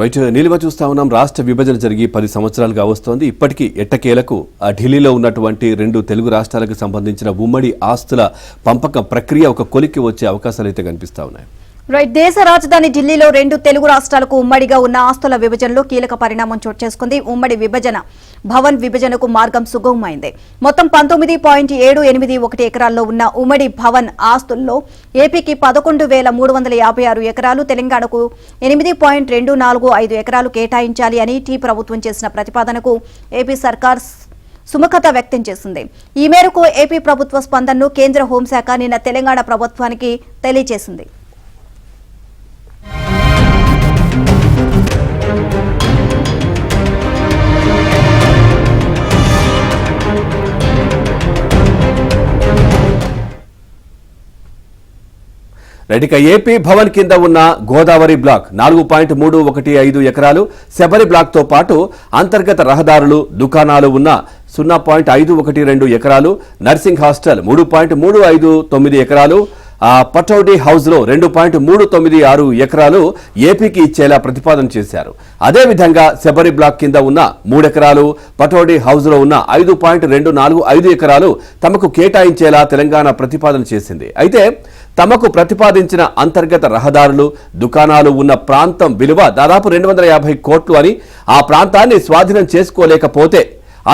Right Neelima చూస్తా ఉన్నాం. రాష్ట్ర విభజన జరిగి 10 సంవత్సరాలుగా వస్తోంది. ఇప్పటికీ ఎట్టకేలకు ఢిల్లీలో ఉన్నటువంటి 2 తెలుగు రాష్ట్రాలకు సంబంధించిన ఉమ్మడి ఆస్తుల పంపకం ప్రక్రియ ఒక కొలిక్కి వచ్చే అవకాశాలు అయితే కనిపిస్తా ఉన్నాయి. రైట్ దేశ రాజధాని ఢిల్లీలో 2 తెలుగు రాష్ట్రాలకు ఉమ్మడిగా ఉన్న ఆస్తుల విభజనలో కీలక పరిణామం చోటు చేసుకుంది. ఉమ్మడి విభజన భవన్ విభజనకు మార్గం సుగమమైంది. మొత్తం 19.781 ఎకరాల్లో ఉన్న ఉమ్మడి భవన్ ఆస్తుల్లో ఏపీకి 11,356 ఎకరాలు, తెలంగాణకు 8.245 ఎకరాలు కేటాయించాలి అని టీ ప్రభుత్వం చేసిన ప్రతిపాదనకు ఏపీ సర్కార్ సుముఖత వ్యక్తం చేసింది. ఈ మేరకు ఏపీ ప్రభుత్వ స్పందనను కేంద్ర హోంశాఖ నిన్న తెలంగాణ ప్రభుత్వానికి తెలియజేసింది. రైట్ ఏపీ భవన్ కింద ఉన్న గోదావరి బ్లాక్ 4.315 ఎకరాలు, శబరి బ్లాక్ తో పాటు అంతర్గత రహదారులు, దుకాణాలు ఉన్న 0.512 ఎకరాలు, నర్సింగ్ హాస్టల్ 3.359 ఎకరాలు, పటౌడీ హౌస్ లో 2.396 ఎకరాలు ఏపీకి ఇచ్చేలా ప్రతిపాదన చేశారు. అదేవిధంగా శబరి బ్లాక్ కింద ఉన్న 3 ఎకరాలు, పటౌడీ హౌస్ లో ఉన్న 5.245 ఎకరాలు తమకు కేటాయించేలా తెలంగాణ ప్రతిపాదన చేసింది. అయితే తమకు ప్రతిపాదించిన అంతర్గత రహదారులు, దుకాణాలు ఉన్న ప్రాంతం విలువ దాదాపు 250 కోట్లు అని, ఆ ప్రాంతాన్ని స్వాధీనం చేసుకోలేకపోతే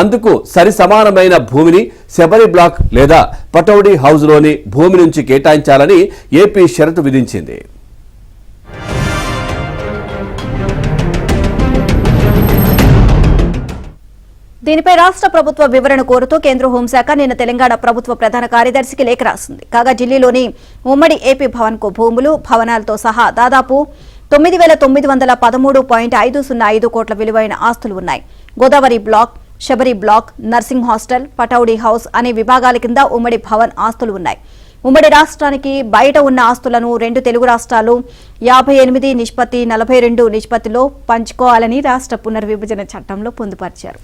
అందుకు సరి సమానమైన భూమిని శబరి బ్లాక్ లేదా పటౌడీ హౌస్లోని భూమి నుంచి కేటాయించాలని ఏపీ షరతు విధించింది. దీనిపై రాష్ట్ర ప్రభుత్వ వివరణ కోరుతూ కేంద్ర హోంశాఖ నిన్న తెలంగాణ ప్రభుత్వ ప్రధాన కార్యదర్శికి లేఖ రాసింది. కాగా ఢిల్లీలోని ఉమ్మడి ఏపీ భవన్ కు భూములు, భవనాలతో సహా దాదాపు 9,913.505 కోట్ల విలువైన ఆస్తులు ఉన్నాయి. Godavari block, Sabari block, nursing hostel, Pataudi house అనే విభాగాల కింద ఉమ్మడి భవన్ ఆస్తులు ఉన్నాయి. ఉమ్మడి రాష్ట్రానికి బయట ఉన్న ఆస్తులను 2 తెలుగు రాష్ట్రాలు 58:42 నిష్పత్తిలో పంచుకోవాలని రాష్ట్ర పునర్విభజన చట్టంలో పొందుపరిచారు.